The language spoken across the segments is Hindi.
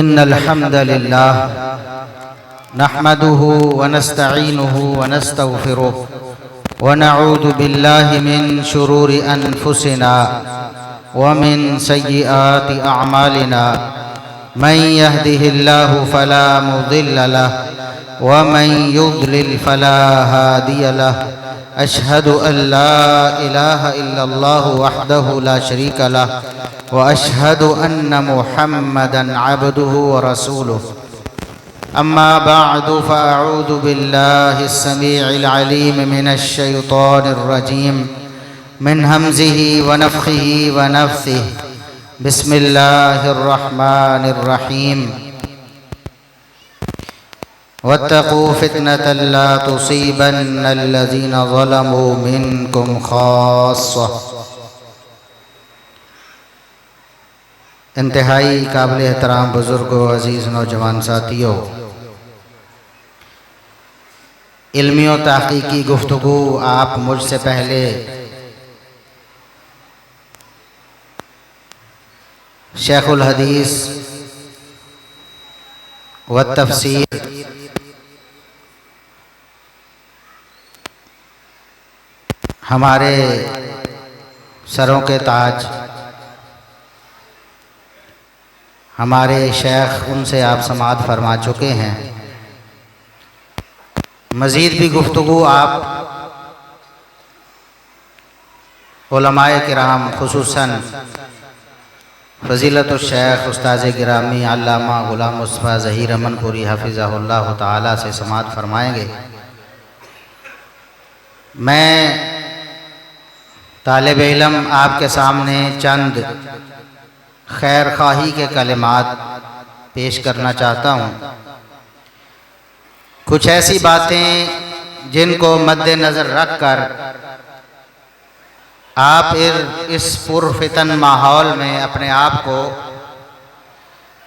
इन्नल हम्दलिल्लाह नहमदुहु व नस्तईनुहु व नस्तगफिरुह व नऊज़ु बिल्लाहि मिन शुरूरि अनफुसिना व मिन सय्यिआति अअमालिना मन यहदिहिल्लाहु फला मुदिल्ल लहु व मन युद्लिल फला हादिय लहु अशहदु अन ला इलाहा इल्लल्लाहु वहदहु ला शरीका लहु व अशहदु अन्न मुहम्मदन अब्दुहु व रसूलुहु अम्मा बअदु फ़अऊज़ु बिल्लाहिस समीइल अलीम मिनश शैतानिर रजीम मिन हम्ज़िही व नफ़्ख़िही व नफ़्सिही बिस्मिल्लाहिर रहमानिर रहीम वत्तक़ू फ़ितनतन ला तुसीबन्नल लज़ीना ज़लमू मिनकुम ख़ास्सा। इंतहाई काबिल एहतराम बुज़ुर्गो, अज़ीज़ नौजवान साथियों, इल्मी और तहक़ीक़ी गुफ्तगू आप मुझसे पहले शेखुल हदीस व तफसीर हमारे सरों के ताज हमारे शेख, उनसे आप समाअत फरमा चुके हैं। मज़ीद भी गुफ्तगू आप उलमाए किराम खुसूसन फ़ज़ीलतुश शेख उस्ताज़ गिरामी अल्लामा ग़ुलाम मुस्तफ़ा ज़हीर अमनपुरी हफ़िज़हुल्लाह ताला से समाअत फरमाएंगे। मैं तालिब इल्म आपके सामने चंद खैर खाही के कलिमात पेश करना चाहता हूँ। कुछ ऐसी बातें जिनको मद्देनज़र रख कर आप इस पुरफितन माहौल में अपने आप को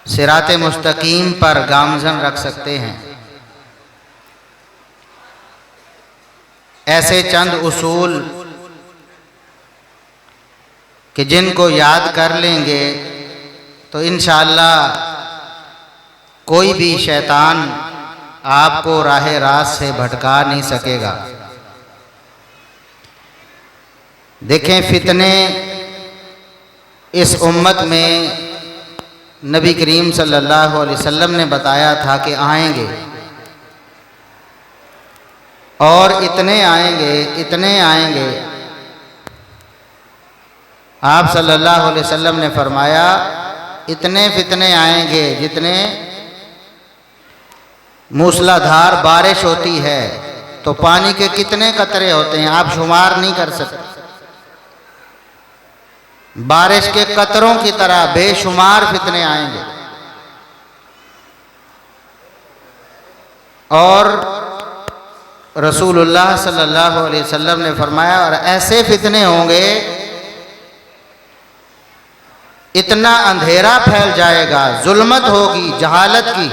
सिराते मुस्तकीम पर गामज़न रख सकते हैं। ऐसे चंद उसूल कि जिनको याद कर लेंगे तो इंशाअल्लाह कोई भी शैतान आपको राहे रास्त से भटका नहीं सकेगा। देखें, फितने इस उम्मत में नबी करीम सल्लल्लाहु अलैहि वसल्लम ने बताया था कि आएंगे, और इतने आएंगे। आप सल्लल्लाहु अलैहि वसल्लम ने फरमाया, इतने फितने आएंगे जितने मूसलाधार बारिश होती है तो पानी के कितने कतरे होते हैं आप शुमार नहीं कर सकते। बारिश के कतरों की तरह बेशुमार फितने आएंगे। और रसूलुल्लाह सल्लल्लाहु अलैहि वसल्लम ने फरमाया, और ऐसे फितने होंगे, इतना अंधेरा फैल जाएगा, जुल्मत होगी जहालत की,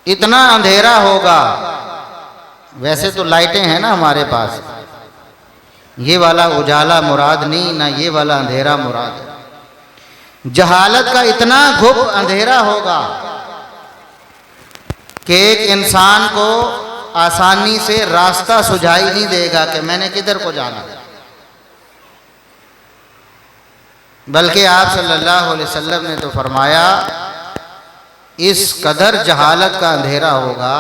इतना अंधेरा होगा। वैसे तो लाइटें हैं ना हमारे पास, ये वाला उजाला मुराद नहीं, ना ये वाला अंधेरा मुराद है। जहालत का इतना घुप अंधेरा होगा कि एक इंसान को आसानी से रास्ता सुझाई नहीं देगा कि मैंने किधर को जाना है। बल्कि आप सल्लल्लाहु अलैहि वसल्लम ने तो फरमाया, इस कदर जहालत का अंधेरा होगा,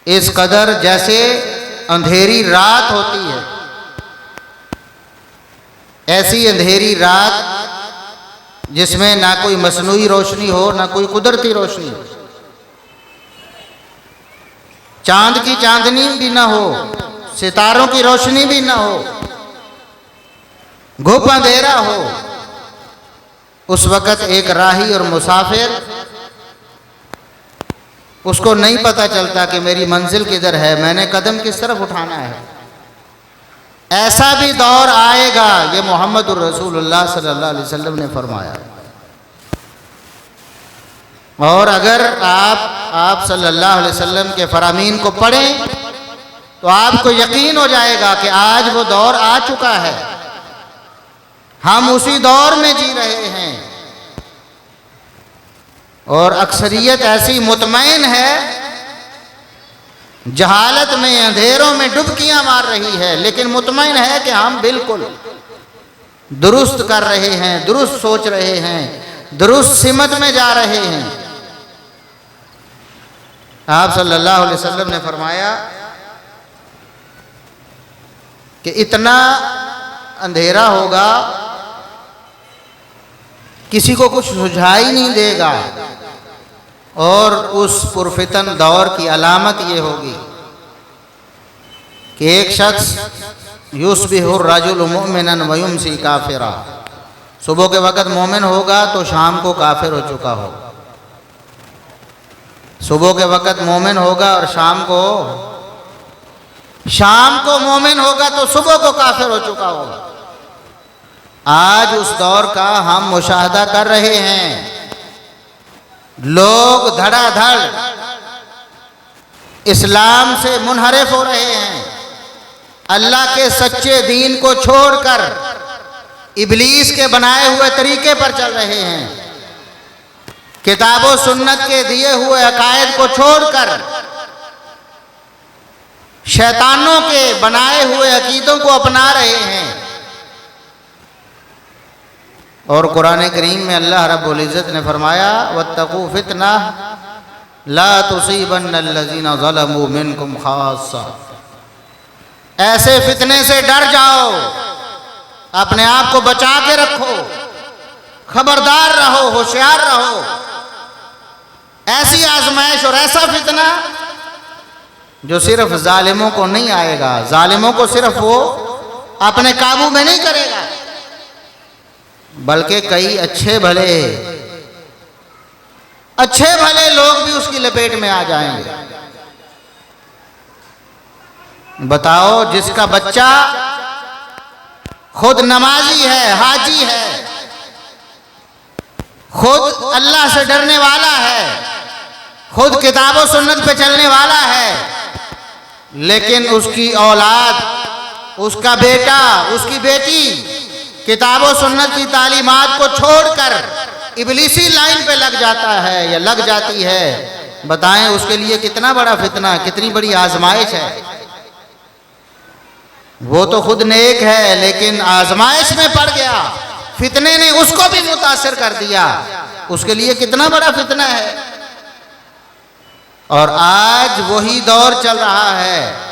इस कदर जैसे अंधेरी रात होती है, ऐसी अंधेरी रात जिसमें ना कोई मसनूई रोशनी हो ना कोई कुदरती रोशनी हो, चांद की चांदनी भी ना हो, सितारों की रोशनी भी ना हो, घुप अंधेरा हो। उस वक़्त एक राही और मुसाफिर, उसको नहीं पता चलता कि मेरी मंजिल किधर है, मैंने कदम किस तरफ उठाना है। ऐसा भी दौर आएगा, ये मोहम्मदुर रसूलुल्लाह सल्लल्लाहु अलैहि वसल्लम ने फरमाया। और अगर आप सल्लल्लाहु अलैहि वसल्लम के फरामीन को पढ़ें तो आपको यकीन हो जाएगा कि आज वो दौर आ चुका है। हम उसी दौर में जी रहे हैं और अक्सरियत ऐसी मुतमईन है, जहालत में, अंधेरों में डुबकियां मार रही है, लेकिन मुतमईन है कि हम बिल्कुल दुरुस्त कर रहे हैं, दुरुस्त सोच रहे हैं, दुरुस्त सिमत में जा रहे हैं। आप सल्लल्लाहु अलैहि वसल्लम ने फरमाया कि इतना अंधेरा होगा किसी को कुछ सुझाई नहीं देगा, और उस पुरफितन दौर की अलामत ये होगी कि एक शख्स युस्बिहुर रजुल मुमिनन व युमसी काफिरा, सुबह के वक़्त मोमिन होगा तो शाम को काफिर हो चुका होगा, सुबह के वक़्त मोमिन होगा और शाम को मोमिन होगा तो सुबह को काफिर हो चुका होगा। आज उस दौर का हम मुशाहदा कर रहे हैं। लोग धड़ाधड़ इस्लाम से मुनहरिफ हो रहे हैं, अल्लाह के सच्चे दीन को छोड़कर इब्लीस के बनाए हुए तरीके पर चल रहे हैं, किताबों सुन्नत के दिए हुए अकायद को छोड़कर शैतानों के बनाए हुए अकीदों को अपना रहे हैं। और कुरान करीम में अल्लाह रब्बुल इज़्ज़त ने फरमाया वत्तकू फितना ला तुसीबन्नल्लज़ीना ज़लमू मिनकुम खास्सा, ऐसे फितने से डर जाओ, अपने आप को बचा के रखो, खबरदार रहो, होशियार रहो। ऐसी आजमाइश और ऐसा फितना जो सिर्फ जालिमों को नहीं आएगा, जालिमों को सिर्फ वो अपने काबू में नहीं करेगा, बल्कि कई अच्छे भले लोग भी उसकी लपेट में आ जाएंगे। बताओ, जिसका बच्चा खुद नमाजी है, हाजी है, खुद अल्लाह से डरने वाला है, खुद किताबों सुन्नत पे चलने वाला है, लेकिन उसकी औलाद, उसका बेटा, उसकी बेटी किताबों सुन्नत की तालीमात को छोड़कर इब्लीसी लाइन पे लग जाता है या लग जाती है, बताएं उसके लिए कितना बड़ा फितना, कितनी बड़ी आजमाइश है। वो तो खुद नेक है लेकिन आजमाइश में पड़ गया, फितने ने उसको भी मुतासिर कर दिया, उसके लिए कितना बड़ा फितना है। और आज वही दौर चल रहा है,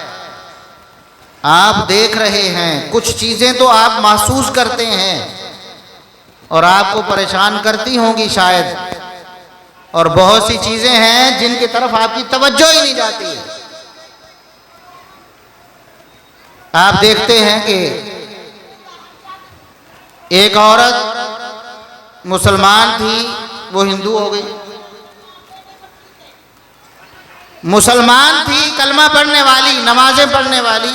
आप देख रहे हैं, कुछ चीज़ें तो आप महसूस करते हैं और आपको परेशान करती होंगी शायद, और बहुत सी चीज़ें हैं जिनकी तरफ आपकी तवज्जो ही नहीं जाती। आप देखते हैं कि एक औरत मुसलमान थी, वो हिंदू हो गई, मुसलमान थी, कलमा पढ़ने वाली, नमाजें पढ़ने वाली,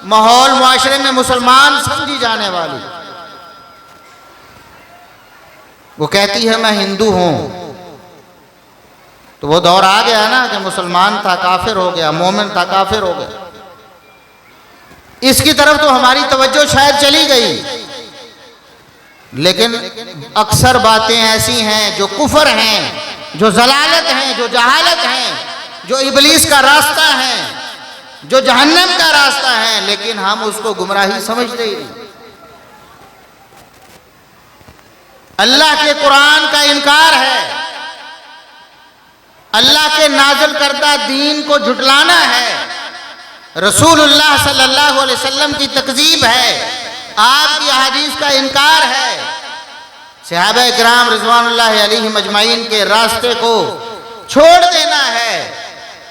माहौल मुआशरे में मुसलमान समझी जाने वाली, वो कहती है मैं हिंदू हूं। तो वो दौर आ गया ना कि मुसलमान था काफिर हो गया, मोमिन था काफिर हो गया। इसकी तरफ तो हमारी तवज्जो शायद चली गई, लेकिन अक्सर बातें ऐसी हैं जो कुफर हैं, जो जलालत हैं, जो जहालत हैं, जो इब्लीस का रास्ता है, जो जहन्नम का रास्ता है, लेकिन हम उसको गुमराही समझते ही नहीं। अल्लाह के कुरान का इनकार है, अल्लाह के नाज़िल करदा दीन को झुटलाना है, रसूलुल्लाह सल्लल्लाहु अलैहि वसल्लम की तकज़ीब है, आपकी हदीस का इनकार है, सहाबा किराम रिज़वानुल्लाहि अलैहिम अजमईन के रास्ते को छोड़ देना है,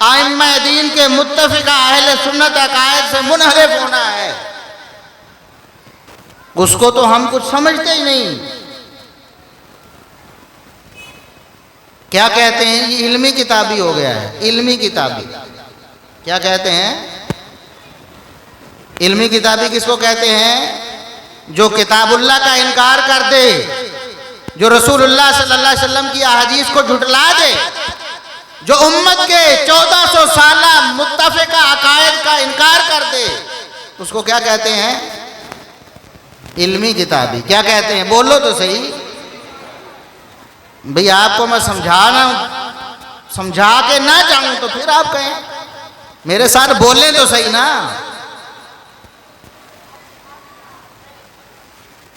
आइम्मा दीन के मुत्तफ़िक़ा अहले सुन्नत अक़ायद से मुनहरिफ होना है। उसको तो हम कुछ समझते ही नहीं। क्या कहते हैं, ये इल्मी किताबी हो गया है, इल्मी किताबी। क्या कहते हैं, इल्मी किताबी किसको कहते हैं? जो किताबुल्लाह का इनकार कर दे, जो रसूलुल्लाह सल्लल्लाहु अलैहि वसल्लम की अहादीस को झुटला दे, जो उम्मत के 1400 साला मुत्तफ़िक़ा अक़ायद का इनकार कर दे, उसको क्या कहते हैं? इल्मी किताबी क्या कहते हैं? बोलो तो सही भाई। आपको मैं समझा के ना जाऊं तो फिर आप कहें, मेरे साथ बोले तो सही ना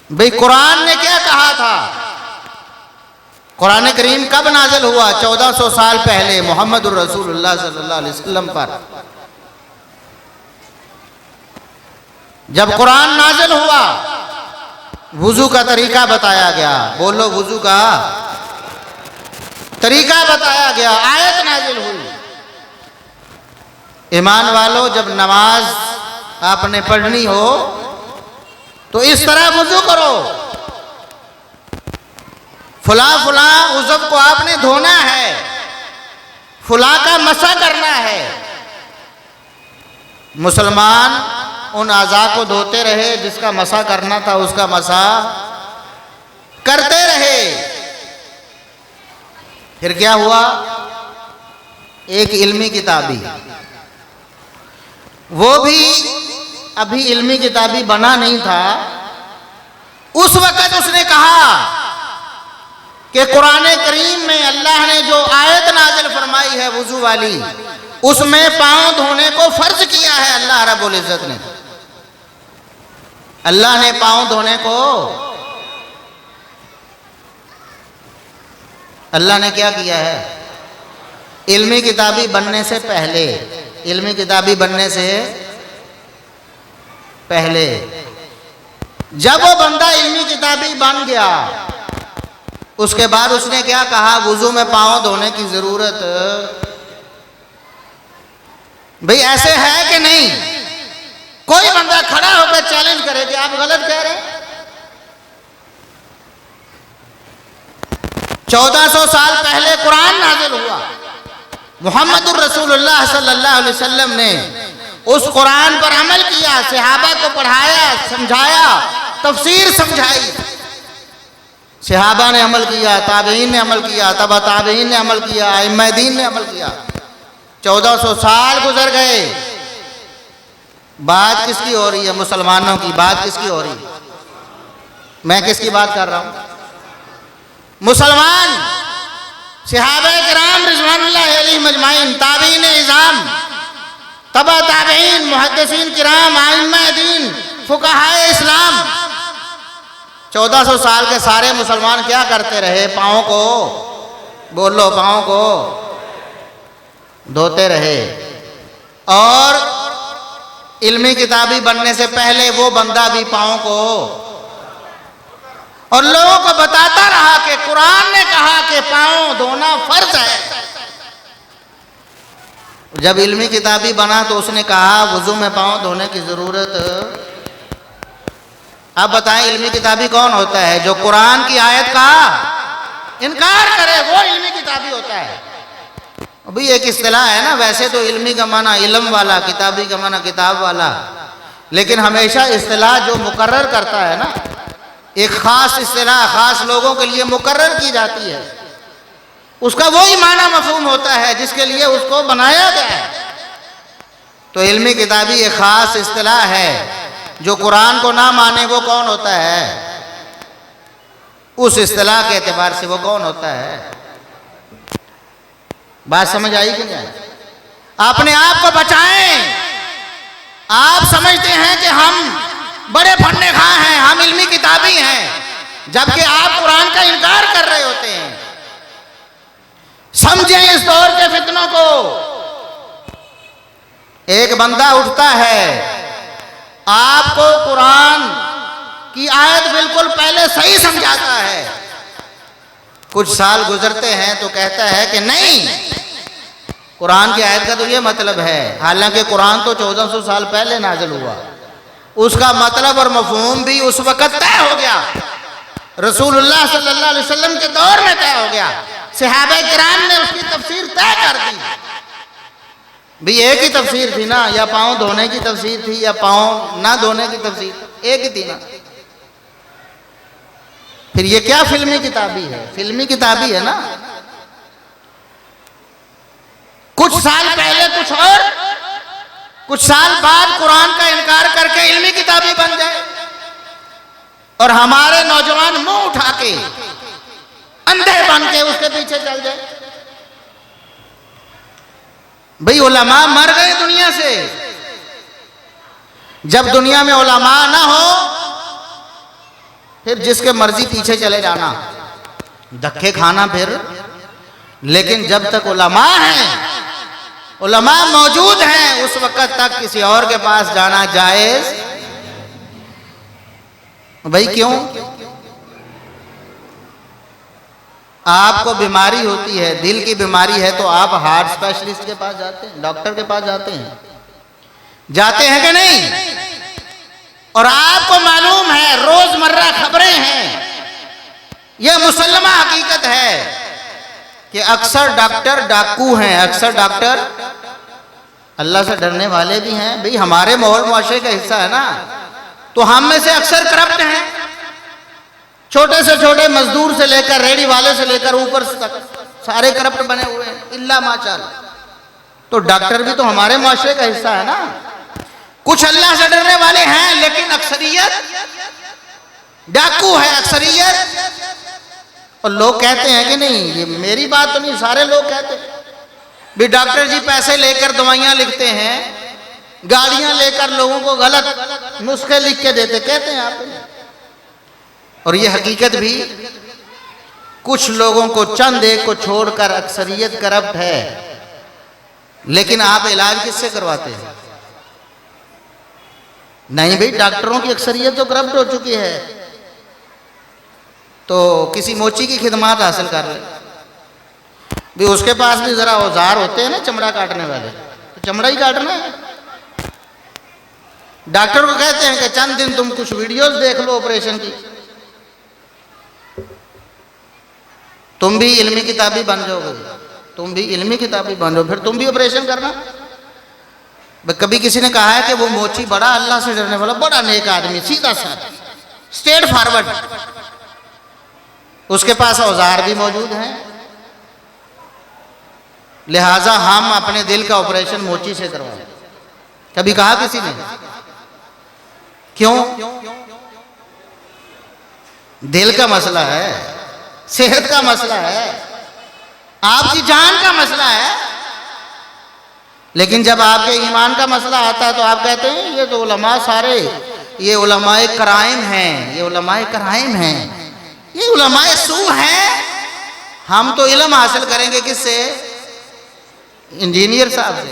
भाई। कुरान ने क्या कहा था? कुरान करीम कब नाजिल हुआ? 1400 साल पहले मोहम्मदुर रसूलुल्लाह सल्लल्लाहु अलैहि वसल्लम पर। जब कुरान नाजिल हुआ, वुजू का तरीका बताया गया। बोलो, वुजू का तरीका बताया गया। आयत नाजिल हुई, ईमान वालों जब नमाज आपने पढ़नी हो तो इस तरह वुजू करो। फुला फुला उज़व को आपने धोना है, फुला का मसा करना है। मुसलमान उन आज़ा को धोते रहे, जिसका मसा करना था उसका मसा करते रहे। फिर क्या हुआ? एक इल्मी किताबी, वो भी अभी इल्मी किताबी बना नहीं था, उस वक़्त उसने कहा कि कुरान करीम में अल्लाह ने जो आयत नाजिल फरमाई है वुजू वाली, उसमें पांव धोने को फर्ज किया है अल्लाह रब्बुल इज्जत ने। अल्लाह ने पांव धोने को, अल्लाह ने क्या किया है? इल्मी किताबी बनने से पहले, इल्मी किताबी बनने से पहले जब वो बंदा इल्मी किताबी बन गया, उसके बाद उसने क्या कहा? वुजू में पांव धोने की जरूरत भाई ऐसे है कि नहीं? कोई बंदा खड़ा होकर चैलेंज करे कि आप गलत कह रहे हैं। 1400 साल पहले कुरान नाजिल हुआ, मोहम्मदुर रसूलुल्लाह सल्लल्लाहु अलैहि वसल्लम ने उस कुरान पर अमल किया, सहाबा को पढ़ाया, समझाया, तफसीर समझाई। सहाबा ने अमल किया, ताबईन ने अमल किया, तबा ताबईन ने अमल किया, इमाम दीन ने अमल किया। 1400 साल गुजर गए। बात किसकी हो रही है? मुसलमानों की। बात किसकी हो रही है? मैं किसकी बात कर रहा हूं? मुसलमान, सहाबाए किराम रिज़वानुल्लाह अलैहिम अजमाइन, ताबईन इज़ाम, तबा ताबईन, मुहद्दिसीन किराम, आइम्मा दीन, फुक़हाए इस्लाम, 1400 साल के सारे मुसलमान क्या करते रहे? पाँव को, बोलो, पाँव को धोते रहे। और इल्मी किताबी बनने से पहले वो बंदा भी पाँव को, और लोगों को बताता रहा कि कुरान ने कहा कि पाँव धोना फर्ज है। जब इल्मी किताबी बना तो उसने कहा वुजू में पाँव धोने की जरूरत। अब बताएं, इल्मी किताबी कौन होता है? जो कुरान की आयत का इनकार करे वो इल्मी किताबी होता है। अभी एक इस्तिलाह है ना, वैसे तो इल्मी का माना इल्म वाला, किताबी का माना किताब वाला, लेकिन हमेशा इस्तिलाह जो मुकर्रर करता है ना, एक ख़ास इस्तिलाह ख़ास लोगों के लिए मुकर्रर की जाती है, उसका वही माना मफ़हूम होता है जिसके लिए उसको बनाया गया है। तो इल्मी किताबी एक ख़ास इस्तिलाह है। जो कुरान को ना माने वो कौन होता है? उस इस्तिलाह के एतबार से वो कौन होता है? बात समझ आई कि नहीं आई? अपने आप को बचाएं। आप समझते हैं कि हम बड़े फन्ने खा हैं, हम इल्मी किताबी हैं, जबकि आप कुरान का इनकार कर रहे होते हैं। समझें इस दौर के फितनों को। एक बंदा उठता है, आपको कुरान की आयत बिल्कुल पहले सही समझाता है, कुछ साल गुजरते हैं तो कहता है कि नहीं, कुरान की आयत का तो ये मतलब है, हालांकि कुरान तो 1400 साल पहले नाजिल हुआ, उसका मतलब और मफहूम भी उस वक़्त तय हो गया, रसूलुल्लाह सल्लल्लाहु अलैहि वसल्लम के दौर में तय हो गया, सहाबाए किराम ने उसकी तफसीर तय कर दी। भी एक ही तफसीर थी ना, या पाँव धोने की तफसीर थी या पाँव ना धोने की तफसीर, एक ही थी ना। फिर ये क्या फिल्मी किताबी है? फिल्मी किताबी है ना। कुछ साल पहले कुछ और, कुछ साल बाद कुरान का इनकार करके इल्मी किताबी बन जाए। और हमारे नौजवान मुंह उठा के अंधे बन के उसके पीछे चल जाए। भाई उलमा मर गए दुनिया से। जब दुनिया में उलमा ना हो फिर जिसके मर्जी पीछे चले जाना, धक्के खाना फिर। लेकिन जब तक उलमा हैं, उलमा मौजूद हैं, उस वक्त तक किसी और के पास जाना जायज। भाई क्यों? आपको बीमारी होती है, दिल की बीमारी है, तो आप हार्ट स्पेशलिस्ट के पास जाते हैं, डॉक्टर के पास जाते हैं कि नहीं? और आपको मालूम है, रोजमर्रा खबरें हैं, यह मुसल्लमा हकीकत है कि अक्सर डॉक्टर डाकू हैं, अक्सर डॉक्टर अल्लाह से डरने वाले भी हैं। भाई हमारे माहौल मुआशरे का हिस्सा है ना, तो हम में से अक्सर करप्ट हैं। छोटे से छोटे मजदूर से लेकर रेडी वाले से लेकर ऊपर तक सारे करप्ट बने हुए हैं, इल्ला माशाअल्लाह। तो डॉक्टर भी तो हमारे मुआशरे का हिस्सा है ना। कुछ अल्लाह से डरने वाले हैं, लेकिन अक्सरियत डाकू है, अक्सरियत। और लोग कहते हैं कि नहीं, ये मेरी बात तो नहीं, सारे लोग कहते हैं भी डॉक्टर जी पैसे लेकर दवाइयां लिखते हैं, गाड़ियां लेकर लोगों को गलत नुस्खे लिख के देते, कहते हैं आप। और ये हकीकत भी, कुछ लोगों को, चंद एक को छोड़कर अक्सरियत करप्ट है। लेकिन आप इलाज किससे करवाते हैं? नहीं भाई, डॉक्टरों की अक्सरियत तो करप्ट हो चुकी है, तो किसी मोची की खिदमत हासिल कर ले भी। उसके पास भी जरा औजार होते हैं ना चमड़ा काटने वाले, तो चमड़ा ही काटना है। डॉक्टर को कहते हैं कि चंद दिन तुम कुछ वीडियोस देख लो ऑपरेशन की, तुम भी इल्मी किताबी बन जाओगे, तुम भी इल्मी किताबी बन जाओ, फिर तुम भी ऑपरेशन करना। कभी किसी ने कहा है कि वो मोची बड़ा अल्लाह से डरने वाला, बड़ा नेक आदमी, सीधा सा स्ट्रेट फॉरवर्ड, उसके पास औजार भी मौजूद हैं, लिहाजा हम अपने दिल का ऑपरेशन मोची से करवाएं। कभी कहा किसी ने? क्यों? दिल का मसला है, सेहत का मसला है, आपकी जान का मसला है। लेकिन जब आपके ईमान का मसला आता है तो आप कहते हैं ये तो उलमा सारे, ये उलमाए कराइम हैं, ये उलमाए कराइम हैं, ये उलमाए सू हैं। हम तो इल्म हासिल करेंगे किससे? इंजीनियर साहब से।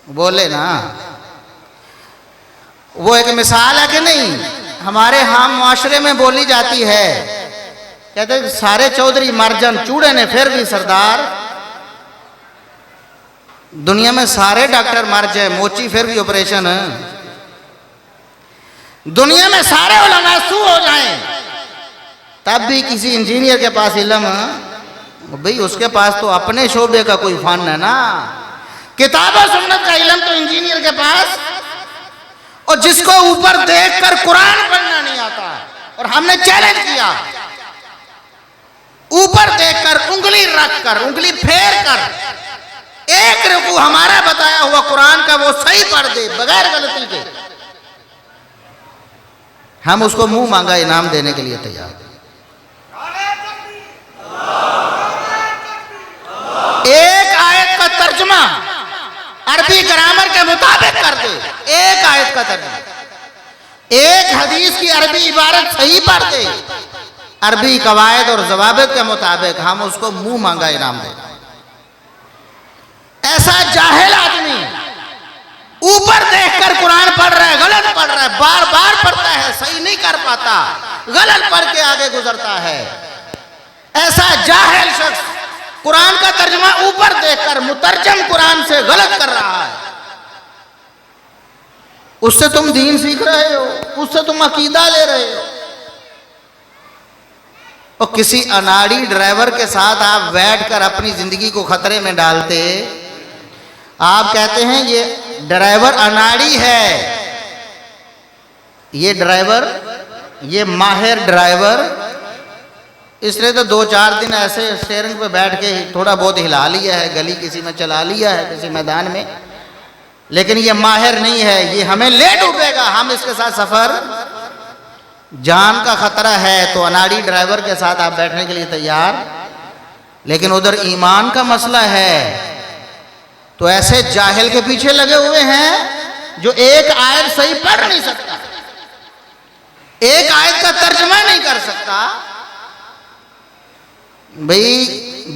बोले ना, वो एक मिसाल है कि नहीं, हमारे हम मुआशरे में बोली जाती है, कहते सारे चौधरी मर्जन चूड़े ने फिर भी सरदार। दुनिया में सारे डॉक्टर मर जाए, मोची फिर भी ऑपरेशन है। दुनिया में सारे उलमा सू हो जाएं, तब भी किसी इंजीनियर के पास इल्म, भाई उसके पास तो अपने शोबे का कोई फन है ना। किताब और सुन्नत का इल्म तो इंजीनियर के पास, और जिसको ऊपर देखकर कुरान पढ़ना नहीं आता, और हमने चैलेंज किया, ऊपर देखकर उंगली रखकर, उंगली फेर कर एक रुकू हमारा बताया हुआ कुरान का वो सही पढ़ दे बगैर गलती के, हम उसको मुंह मांगा इनाम देने के लिए तैयार। एक आयत का तर्जुमा अरबी ग्रामर के मुताबिक कर दे, एक आयत का तर्जुमा, एक हदीस की अरबी इबारत सही पढ़ दे, अरबी कवायद और जवाबित के मुताबिक, हम उसको मुंह मांगा इनाम दें। ऐसा जाहिल आदमी ऊपर देखकर कुरान पढ़ रहा है, गलत पढ़ रहा है, बार बार पढ़ता है, सही नहीं कर पाता, गलत पढ़ के आगे गुजरता है। ऐसा जाहिल शख्स कुरान का तर्जुमा ऊपर देखकर मुतरजम कुरान से गलत कर रहा है। उससे तुम दीन सीख रहे हो, उससे तुम अकीदा ले रहे हो। और किसी अनाड़ी ड्राइवर के साथ आप बैठकर अपनी जिंदगी को खतरे में डालते, आप कहते हैं ये ड्राइवर अनाड़ी है, ये ड्राइवर, ये माहिर ड्राइवर, इसने तो 2-4 दिन ऐसे स्टीयरिंग पे बैठ के थोड़ा बहुत हिला लिया है, गली किसी में चला लिया है, किसी मैदान में, लेकिन ये माहिर नहीं है, ये हमें ले डूबेगा, हम इसके साथ सफर, जान का खतरा है तो अनाड़ी ड्राइवर के साथ आप बैठने के लिए तैयार, लेकिन उधर ईमान का मसला है तो ऐसे जाहिल के पीछे लगे हुए हैं जो एक आयत सही पढ़ नहीं सकता, एक आयत का तर्जुमा नहीं कर सकता। भाई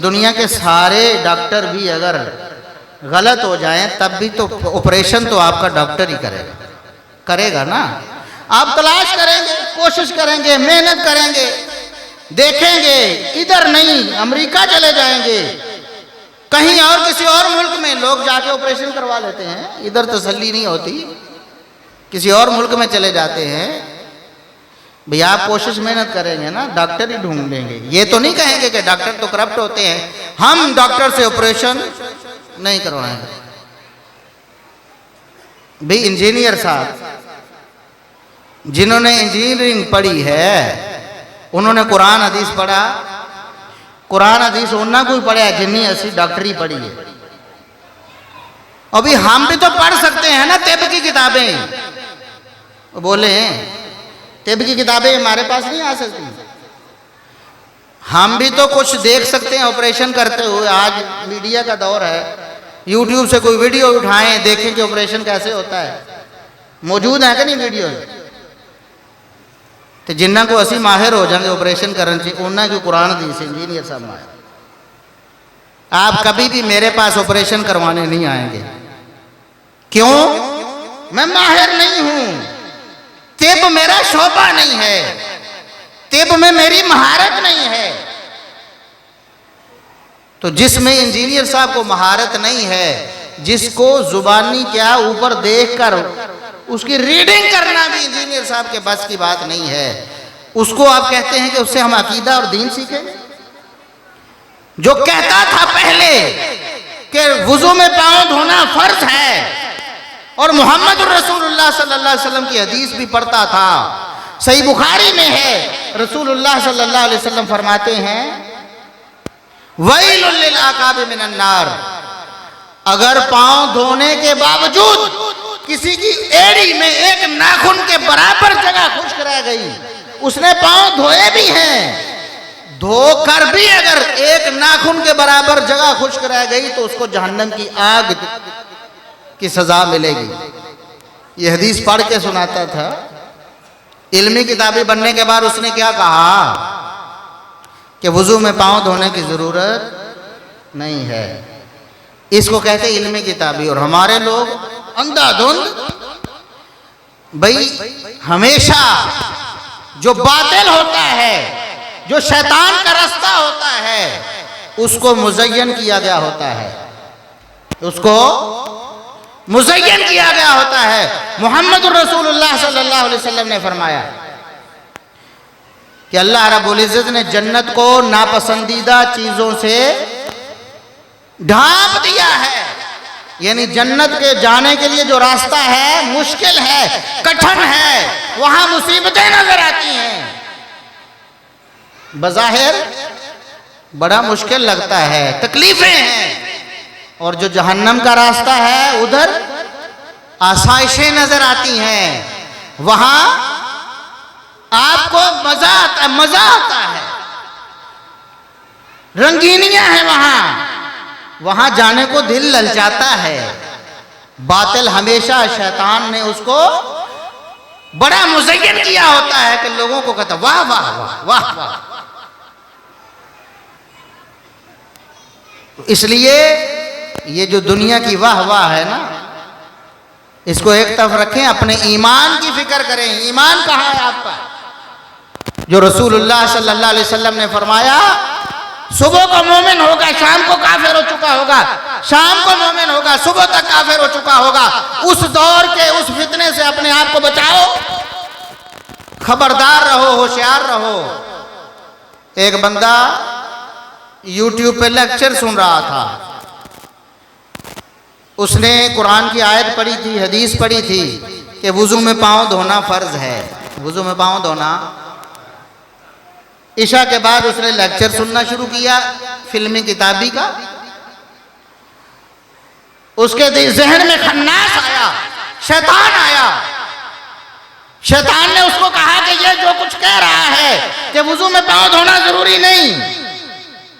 दुनिया के सारे डॉक्टर भी अगर गलत हो जाएं तब भी तो ऑपरेशन तो आपका डॉक्टर ही करेगा ना। आप तलाश करेंगे, कोशिश करेंगे, मेहनत करेंगे, देखेंगे, इधर नहीं अमेरिका चले जाएंगे, कहीं और किसी और मुल्क में लोग जाके ऑपरेशन करवा लेते हैं, इधर तसल्ली नहीं होती, किसी और मुल्क में चले जाते हैं। भैया आप कोशिश मेहनत करेंगे ना, डॉक्टर ही ढूंढ लेंगे। ये तो नहीं कहेंगे कि डॉक्टर तो करप्ट होते हैं, हम डॉक्टर से ऑपरेशन नहीं करवाएंगे। भाई इंजीनियर साहब जिन्होंने इंजीनियरिंग पढ़ी है उन्होंने कुरान हदीस पढ़ा, कुरान हदीस उन्ना कोई पढ़ा जिन्नी ऐसी डॉक्टरी पढ़ी है। अभी हम भी तो पढ़ सकते हैं ना तिब की किताबें, बोले तिब की किताबें हमारे पास नहीं आ सकती, हम भी तो कुछ देख सकते हैं ऑपरेशन करते हुए। आज मीडिया का दौर है, यूट्यूब से कोई वीडियो उठाएं, देखें कि ऑपरेशन कैसे होता है, मौजूद है कि नहीं वीडियो। तो जिन्ना को असी माहिर हो जाएंगे ऑपरेशन करने से, उन्ना की कुरान हदीस इंजीनियर साहब माहिर। आप कभी भी मेरे पास ऑपरेशन करवाने नहीं आएंगे, क्यों? मैं माहिर नहीं हूं, तिब मेरा शोबा नहीं है, तिब में मेरी महारत नहीं है। तो जिसमें इंजीनियर साहब को महारत नहीं है, जिसको जुबानी क्या ऊपर देखकर उसकी रीडिंग करना भी इंजीनियर साहब के बस की बात नहीं है, उसको आप कहते हैं कि उससे हम अकीदा और दीन सीखें। जो कहता था पहले कि वुजू में पांव धोना फर्ज है और मोहम्मद रसूलुल्लाह सल्लल्लाहु अलैहि वसल्लम की हदीस भी पढ़ता था, सही बुखारी में है, रसूलुल्लाह सल्लल्लाहु अलैहि वसल्लम फरमाते हैं वैलुल लिल आकाबि मिनन नार, अगर पांव धोने के बावजूद किसी की एड़ी में एक नाखून के बराबर जगह खुश्क रह गई, उसने पांव धोए भी हैं, धोकर भी अगर एक नाखून के बराबर जगह खुश्क रह गई तो उसको जहन्नम की आग की सजा मिलेगी। यह हदीस पढ़ के सुनाता था। इल्मी किताबी बनने के बाद उसने क्या कहा कि वुजू में पांव धोने की जरूरत नहीं है। इसको कहते इल्मी किताबी। और हमारे लोग अंधाधुंध, भाई हमेशा जो बातिल होता है, जो शैतान का रास्ता होता है, उसको मुज़य्यन किया गया होता है, उसको मुज़य्यन किया गया होता है। मोहम्मद रसूलुल्लाह सल्लल्लाहु अलैहि वसल्लम ने फरमाया कि अल्लाह रब्बुल इज़्ज़त ने जन्नत को नापसंदीदा चीजों से ढांप दिया है, यानी जन्नत के जाने के लिए जो रास्ता है मुश्किल है, कठिन है, वहां मुसीबतें नजर आती हैं, बज़ाहिर बड़ा मुश्किल लगता है, तकलीफें हैं। और जो जहन्नम का रास्ता है उधर आसाइशें नजर आती हैं, वहां आपको मजा आता है, रंगीनियां हैं, वहां जाने को दिल ललचाता है। बातिल हमेशा शैतान ने उसको बड़ा मुज़य्यन किया होता है कि लोगों को कहता वाह वाह वाह वाह वाह। इसलिए ये जो दुनिया की वाह वाह है ना, इसको एक तरफ रखें, अपने ईमान की फिक्र करें। ईमान कहाँ है आपका? जो रसूलुल्लाह सल्लल्लाहु अलैहि वसल्लम ने फरमाया सुबह को मोमिन होगा, शाम को काफिर हो चुका होगा, शाम को मोमिन होगा, सुबह तक काफिर हो चुका होगा। उस दौर के उस फितने से अपने आप को बचाओ, खबरदार रहो, होशियार रहो। एक बंदा यूट्यूब पे लेक्चर सुन रहा था, उसने कुरान की आयत पढ़ी थी, हदीस पढ़ी थी कि वुजू में पांव धोना फर्ज है, वुजू में पांव धोना। इशा के बाद उसने लेक्चर सुनना शुरू किया फिल्मी किताबी का। उसके जहन में खन्नास आया, शैतान आया। शैतान ने उसको कहा कि ये जो कुछ कह रहा है कि वुजू में पांव धोना जरूरी नहीं,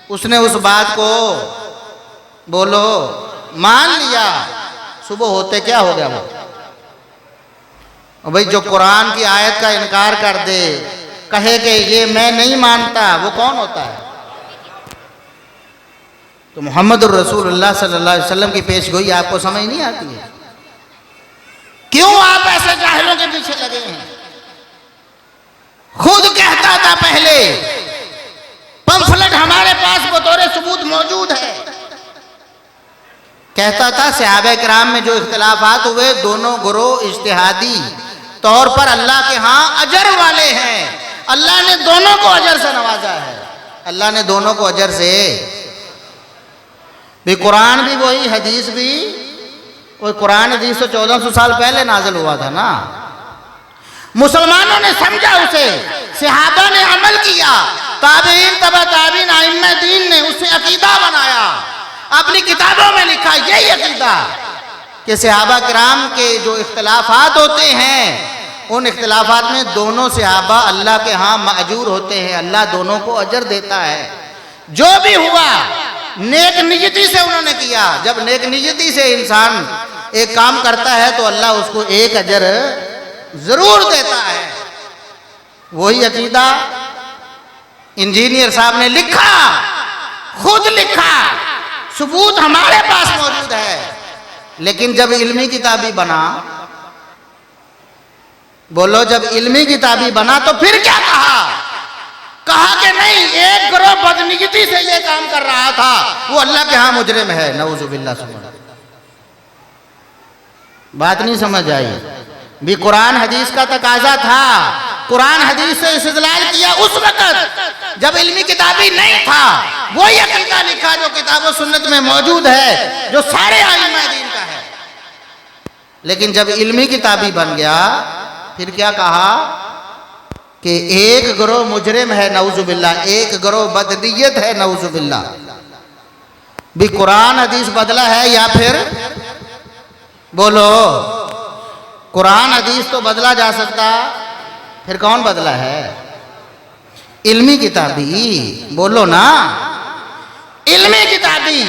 उसने उस बात को बोलो मान लिया। सुबह होते क्या हो गया वो? और भाई जो कुरान की आयत का इनकार कर दे, कहे कि ये मैं नहीं मानता, वो कौन होता है? तो मोहम्मद रसूलुल्लाह सल्लल्लाहु अलैहि वसल्लम की पेशगोई आपको समझ नहीं आती है? क्यों आप ऐसे जाहिलों के पीछे लगे हैं? खुद कहता था पहले, पंफलेट हमारे पास बतौर सबूत मौजूद है, कहता था सहाबा किराम में जो इख्तिलाफात हुए दोनों गुरोह इज्तिहादी तौर पर अल्लाह के यहाँ अजर वाले हैं। अल्लाह ने दोनों को अजर से नवाजा है। अल्लाह ने दोनों को अजर से भी, कुरान भी वही, हदीस भी वही। कुरान हदीस तो 1400 साल पहले नाजिल हुआ था ना। मुसलमानों ने समझा उसे, सहाबा ने अमल किया, ताबीन तबा ताबीन आइम्मा दीन ने उसे अकीदा बनाया, अपनी किताबों में लिखा यही अकीदा कि सहाबा किराम के जो इख्तिलाफात होते हैं उन इख्तिलाफात में दोनों सहाबा अल्लाह के यहाँ माजूर होते हैं, अल्लाह दोनों को अजर देता है। जो भी हुआ नेक नियति से उन्होंने किया। जब नेक नियति से इंसान एक काम करता है तो अल्लाह उसको एक अजर जरूर देता है। वही अकीदा इंजीनियर साहब ने लिखा, खुद लिखा, सबूत हमारे पास मौजूद है। लेकिन जब इल्मी किताबी बना, बोलो जब इल्मी किताबी बना तो फिर क्या कहा? कहा कि नहीं, एक गिरोह बदनीयती से ये काम कर रहा था, वो अल्लाह के यहाँ मुजरिम है। नऊजुबिल्लाह। बात नहीं समझ आई? भी कुरान हदीस का तकाजा था, कुरान हदीस से इस्तेदलाल किया उस वक्त जब इल्मी किताबी नहीं था। वही अकीदा लिखा जो किताब व सुन्नत में मौजूद है, जो सारे आइम्मा दीन का है। लेकिन जब इल्मी किताबी बन गया फिर क्या कहा कि एक गिरोह मुजरिम है, नऊजुबिल्लाह, एक गिरोह बदनीयत है, नऊजुबिल्लाह। भी कुरान हदीस बदला है या फिर बोलो, कुरान हदीस तो बदला जा सकता, फिर कौन बदला है? इल्मी किताबी। बोलो ना, इल्मी किताबी।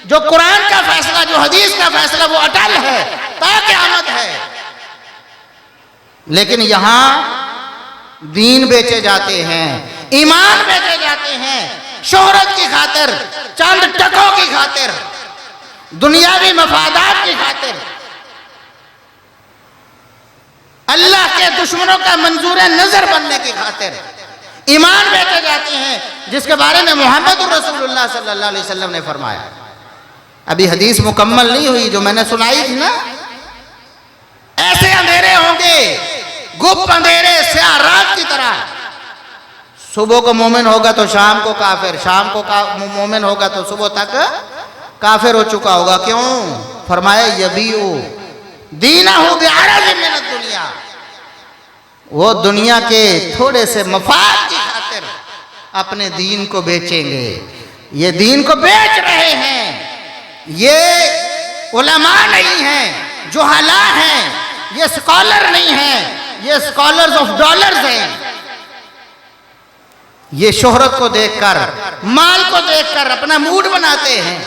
जो कुरान का फैसला, जो हदीस का फैसला, वो अटल है, क़यामत है। लेकिन यहां दीन बेचे जाते हैं, ईमान बेचे जाते हैं, शोहरत की खातिर, चंद टकों की खातिर, दुनियावी मफादात की खातिर, अल्लाह के दुश्मनों का मंजूर नजर बनने की खातिर ईमान बेचे जाते हैं, जिसके बारे में मोहम्मद रसूलुल्लाह सल्लल्लाहु अलैहि वसल्लम ने फरमाया। अभी हदीस मुकम्मल नहीं हुई जो मैंने सुनाई थी ना, ऐसे अंधेरे होंगे, गुप्त अंधेरे, स्याह रात की तरह। सुबह को मोमिन होगा तो शाम को काफिर, शाम को मोमिन होगा तो सुबह तक काफिर हो चुका होगा। क्यों? फरमाया यबीउ दीनहु बिअरज़ मिन दुनिया, वो दुनिया के थोड़े से मफाद की खातिर अपने दीन को बेचेंगे। ये दीन को बेच रहे हैं, ये उलमा नहीं हैं, जुहला हैं, ये स्कॉलर नहीं हैं, ये स्कॉलर्स ऑफ डॉलर्स हैं। ये शोहरत को देखकर, माल को देखकर अपना मूड बनाते हैं।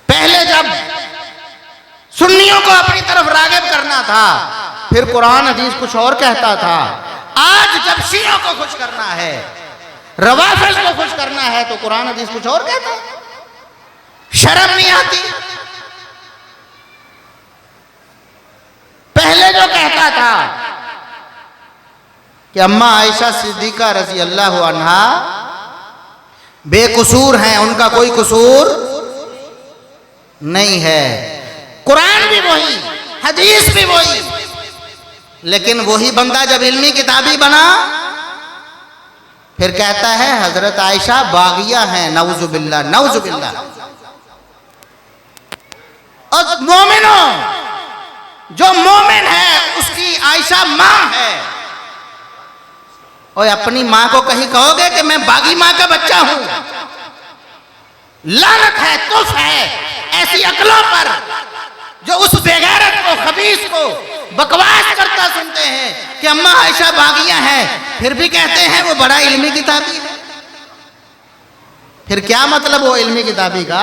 पहले जब सुन्नियों को अपनी तरफ राग़िब करना था, फिर कुरान हदीस कुछ और कहता था। आज जब शियों को खुश करना है, रवाफिज़ को खुश करना है, तो कुरान हदीस कुछ और कहता है। शर्म नहीं आती? पहले जो कहता था कि अम्मा आयशा सिद्दीका रज़ी अल्लाह अन्हा बेकसूर हैं, उनका कोई कसूर नहीं है। कुरान भी वही, हदीस भी वही। लेकिन वही बंदा जब इल्मी किताबी बना, फिर कहता है हजरत आयशा बागिया हैं, नऊजुबिल्लाह, नऊजुबिल्लाह। और मोमिनों, जो मोमिन है उसकी आयशा मां है। और अपनी मां को कहीं कहोगे कि मैं बागी मां का बच्चा हूं? लानत है, तुफ है ऐसी अकलों पर जो उस बेगैरत को, खबीस को बकवास करता सुनते हैं कि अम्मा आयशा बागियां हैं, फिर भी कहते हैं वो बड़ा इल्मी किताबी है। फिर क्या मतलब वो इल्मी किताबी का?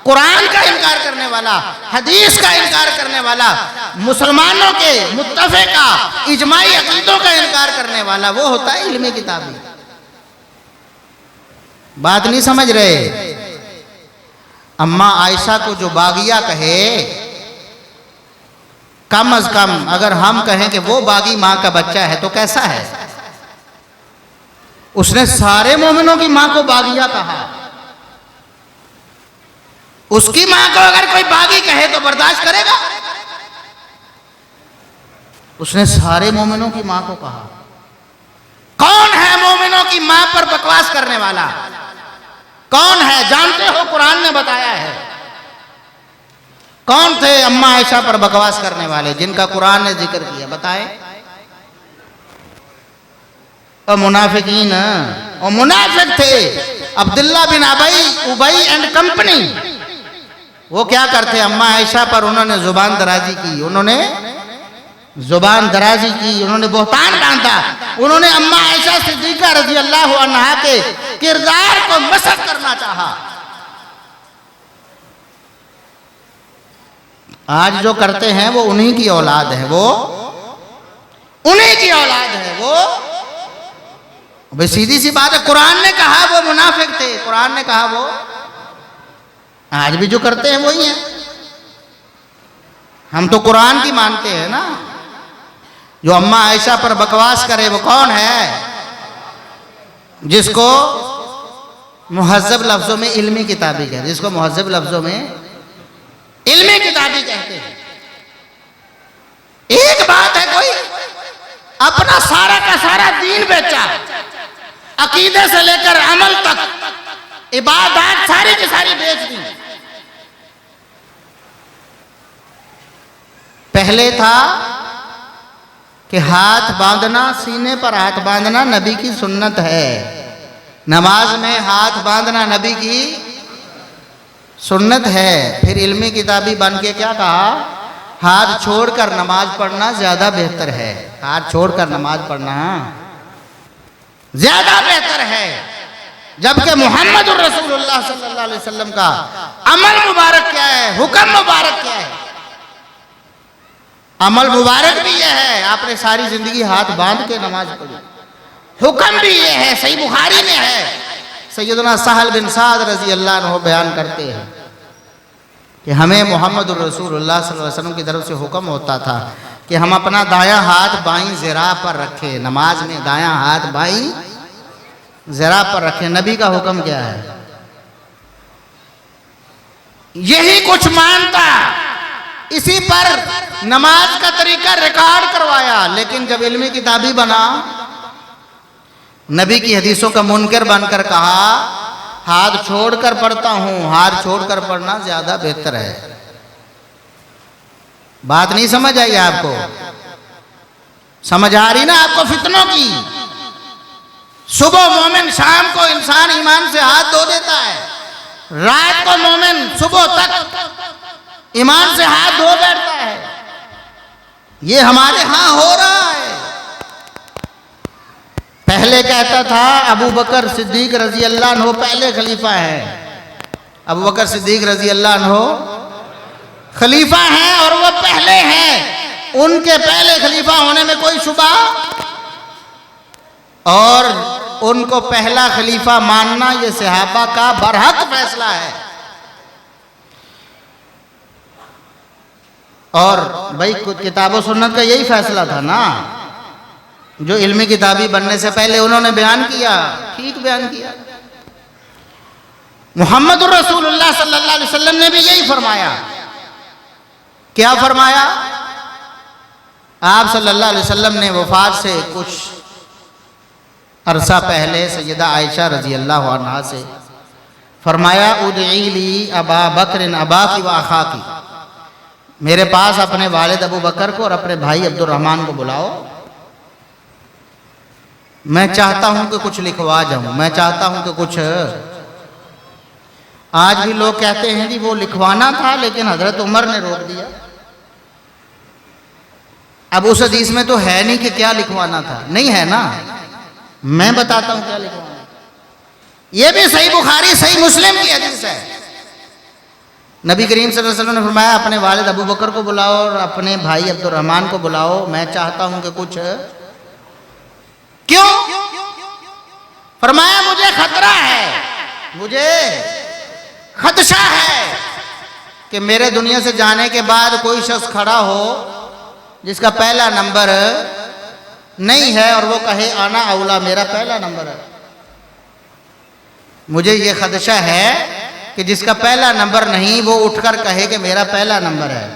कुरान का इनकार करने वाला, हदीस का इनकार करने वाला, मुसलमानों के मुत्तफ़िका इजमाई अक़ीदों का इनकार करने वाला, वो होता है इल्मी किताबी। बात नहीं समझ रहे? अम्मा आयशा को जो बागिया कहे, कम अज कम अगर हम कहें कि वो बागी मां का बच्चा है तो कैसा है? उसने सारे मोमिनों की मां को बागिया कहा। उसकी मां को अगर कोई बागी कहे तो बर्दाश्त करेगा? उसने सारे मोमिनों की मां को कहा। कौन है मोमिनों की मां पर बकवास करने वाला? कौन है? जानते हो, कुरान ने बताया है। कौन थे अम्मा आयशा पर बकवास करने वाले जिनका कुरान ने जिक्र किया? बताएं। और मुनाफिकीन, और मुनाफिक थे अब्दुल्ला बिन उबई एंड कंपनी। वो क्या करते? अम्मा आयशा पर उन्होंने जुबान दराजी की, उन्होंने जुबान दराजी की, उन्होंने बहतान बांधा, उन्होंने अम्मा आयशा सिद्दीका रजी अल्लाह अन्हा के किरदार को मसख करना चाहा। आज जो करते हैं वो उन्हीं की औलाद है, वो उन्हीं की औलाद है। वो भाई सीधी सी बात है, कुरान ने कहा वो मुनाफिक थे, कुरान ने कहा वो। आज भी जो करते हैं वही है। हम तो कुरान की मानते हैं ना। जो अम्मा आयशा पर बकवास करे वो कौन है? जिसको मुहज्जब लफ्जों में इल्मी किताबी कहते हैं, जिसको मुहज्जब लफ्जों में इल्मी किताबी कहते हैं। एक बात है, कोई अपना सारा का सारा दीन बेचा, अकीदे से लेकर अमल तक, इबादत सारी की सारी बेच दी। पहले था कि हाथ बांधना, सीने पर हाथ बांधना नबी की सुन्नत है। नमाज में हाथ बांधना नबी की सुन्नत है। फिर इल्मी किताबी बन के क्या कहा? हाथ छोड़कर नमाज पढ़ना ज्यादा बेहतर है। हाथ छोड़कर नमाज पढ़ना ज्यादा बेहतर है। जबकि मोहम्मद रसूलुल्लाह सल्लल्लाहु अलैहि वसल्लम का अमल मुबारक क्या है, हुक्म मुबारक क्या है? अमल मुबारक भी यह है, आपने सारी जिंदगी हाथ बांध के नमाज पढ़ी। हुक्म भी ये है, सही बुखारी में है, सैयदना सहल बिन साद रजी अल्लाह अन्हु बयान करते हैं कि हमें मोहम्मद रसूलुल्लाह सल्लल्लाहु अलैहि वसल्लम की तरफ से हुक्म होता था कि हम अपना दायां हाथ बाईं ज़िरा पर रखें। नमाज में दायां हाथ बाईं ज़िरा पर रखें। नबी का हुक्म क्या है? यही कुछ मानता, इसी पर नमाज का तरीका रिकॉर्ड करवाया। लेकिन जब इल्मी किताबी बना, नबी की हदीसों का मुनकर बनकर कहा हाथ छोड़कर पढ़ता हूं, हाथ छोड़कर पढ़ना ज्यादा बेहतर है। बात नहीं समझ आई आपको? समझ आ रही ना आपको फितनों की? सुबह मोमिन, शाम को इंसान ईमान से हाथ धो देता है, रात को मोमिन सुबह तक ईमान से हाथ धो बैठता है। ये हमारे यहां हो रहा है। पहले कहता था अबू बकर सिद्दीक रजी अल्लाह अन्हु पहले खलीफा है। अबू बकर सिद्दीक रजी अल्लाह अन्हु खलीफा हैं और वो पहले हैं। उनके पहले खलीफा होने में कोई शुबा, और उनको पहला खलीफा मानना ये सहाबा का बरहक फैसला है। और भाई किताबों सुन्नत का यही फैसला था ना, जो इल्मी किताबी बनने से पहले उन्होंने बयान किया, ठीक बयान किया। मोहम्मद रसूलुल्लाह सल्लल्लाहु अलैहि वसल्लम ने भी यही फरमाया। क्या फरमाया? आप सल्लल्लाहु अलैहि वसल्लम ने वफात से कुछ अरसा पहले सैयदा आयशा रजी अल्लाह अन्हा से फरमाया, उदई ली अबा बकर अबा की व अखा की, मेरे पास अपने वालिद अबू बकर को और अपने भाई अब्दुर्रहमान को बुलाओ। मैं चाहता हूं कि कुछ लिखवा जाऊं, मैं चाहता हूं कि कुछ आज भी लोग कहते हैं कि वो लिखवाना था लेकिन हजरत उमर ने रोक दिया। अब उस हदीस में तो है नहीं कि क्या लिखवाना था, नहीं है ना, मैं बताता हूं क्या लिखवाना। ये भी सही बुखारी सही मुस्लिम की हदीस है। नबी करीम सल्लल्लाहु अलैहि वसल्लम ने फरमाया अपने वालिद अबू बकर को बुलाओ और अपने भाई अब्दुर्रहमान को बुलाओ, मैं चाहता हूं कि कुछ। क्यों? फरमाया मुझे खतरा है, मुझे खदशा है कि मेरे दुनिया से जाने के बाद कोई शख्स खड़ा हो जिसका पहला नंबर नहीं है और वो कहे आना औला, मेरा पहला नंबर है। मुझे ये खदशा है कि जिसका पहला नंबर नहीं वो उठकर कहे कि मेरा पहला नंबर है।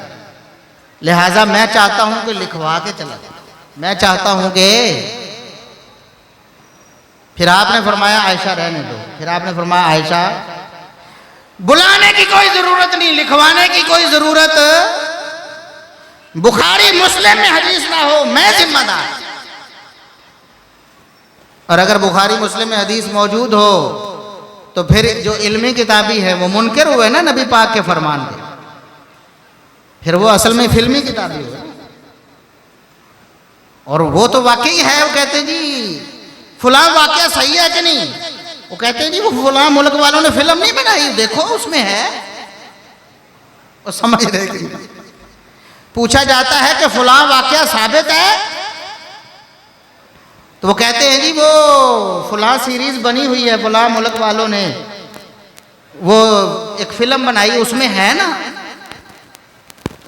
लिहाजा मैं चाहता हूं कि लिखवा के चला, मैं चाहता हूं कि। फिर आपने फरमाया आयशा रहने दो। फिर आपने फरमाया आयशा बुलाने की कोई जरूरत नहीं, लिखवाने की कोई जरूरत, बुखारी मुस्लिम में हदीस ना हो, मैं जिम्मेदार। और अगर बुखारी मुस्लिम में हदीस मौजूद हो तो फिर जो इल्मी किताबी है वो मुनकर हुए ना नबी पाक के फरमान के, फिर वो असल में फिल्मी किताबी हुए। और वो तो वाकई है, वो कहते हैं जी फुला वाकया सही है कि नहीं, वो कहते हैं जी वो फुला मुल्क वालों ने फिल्म नहीं बनाई, देखो उसमें है, वो समझ रहे कि नहीं। पूछा जाता है कि फुला वाकया साबित है तो वो कहते हैं जी वो फुला सीरीज बनी हुई है, फुला मुल्क वालों ने वो एक फिल्म बनाई, उसमें है ना,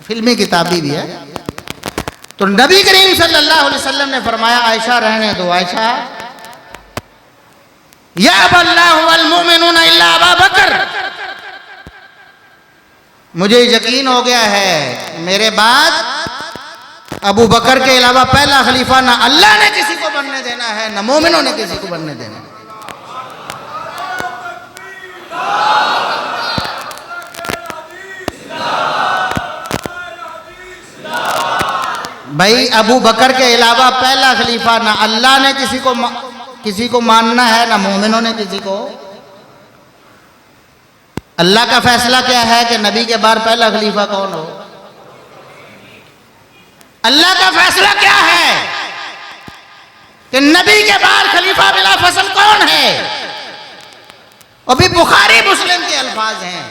फिल्मी किताबी भी है। तो नबी करीम सल्लल्लाहु अलैहि वसल्लम ने फरमाया आयशा रहने दो। आयशा या अल्लाहु वल मुमिनून इल्ला अबा बकर, मुझे यकीन हो गया है मेरे बाद अबू बकर के अलावा पहला खलीफा ना अल्लाह ने किसी को बनने देना है ना मोमिनों ने किसी को बनने देना है। भाई अबू बकर के अलावा पहला खलीफा ना अल्लाह ने किसी को मानना है ना मोमिनों ने किसी को। अल्लाह का फैसला क्या है कि नबी के बाद पहला खलीफा कौन हो? अल्लाह का फैसला क्या है कि नबी के बाद खलीफा बिला फसल कौन है? और भी बुखारी मुस्लिम के अल्फाज हैं,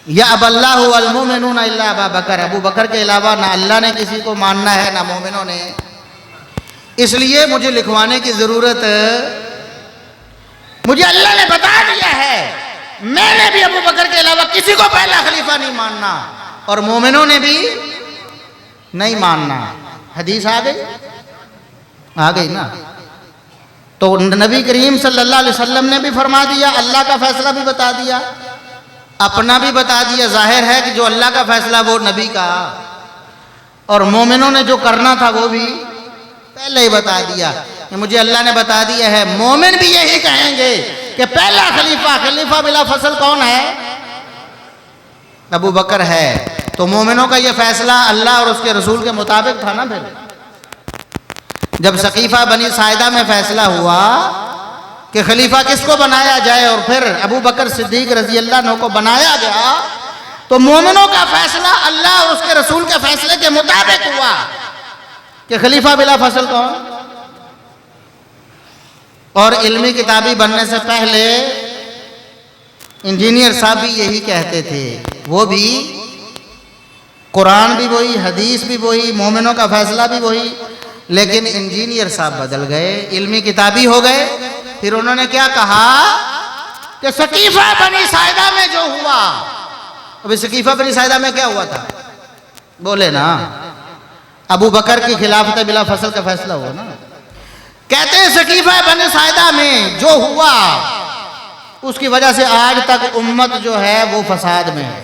या अबल्लाहु वल मुमिनून इल्ला अबा बकर, अबू बकर के अलावा ना अल्लाह ने किसी को मानना है ना मोमिनों ने। इसलिए मुझे लिखवाने की जरूरत, मुझे अल्लाह ने बता दिया है, मैंने भी अबू बकर के अलावा किसी को पहला खलीफा नहीं मानना और मोमिनों ने भी नहीं मानना। हदीस आ गई ना। तो नबी करीम सल्लल्लाहु अलैहि वसल्लम ने भी फरमा दिया, अल्लाह का फैसला भी बता दिया, अपना भी बता दिया। जाहिर है कि जो अल्लाह का फैसला वो नबी का, और मोमिनों ने जो करना था वो भी पहले ही बता दिया कि मुझे अल्लाह ने बता दिया है। मोमिन भी यही कहेंगे कि पहला खलीफा बिला फसल कौन है? अबू बकर है। तो मोमिनों का ये फैसला अल्लाह और उसके रसूल के मुताबिक था ना। फिर जब सकीफा बनी साइदा में फैसला हुआ कि खलीफा किसको बनाया जाए और फिर अबू बकर सिद्दीक रजी अल्लाह अन्हु को बनाया गया, तो मोमिनों का फैसला अल्लाह और उसके रसूल के फैसले के मुताबिक हुआ कि खलीफा बिला फसल कौन। और इल्मी किताबी बनने से पहले इंजीनियर साहब भी यही कहते थे, वो भी कुरान भी वही, हदीस भी वही, मोमिनों का फैसला भी वही, लेकिन इंजीनियर साहब बदल गए, इल्मी किताबी हो गए। फिर उन्होंने क्या कहा कि सकीफा बनी साइदा में जो हुआ, अभी सकीफा बनी साइदा में क्या हुआ था? बोले ना, अबू बकर की खिलाफत बिला फसल का फैसला हुआ ना। कहते हैं सकीफा बनी साइदा में जो हुआ उसकी वजह से आज तक उम्मत जो है वो फसाद में है।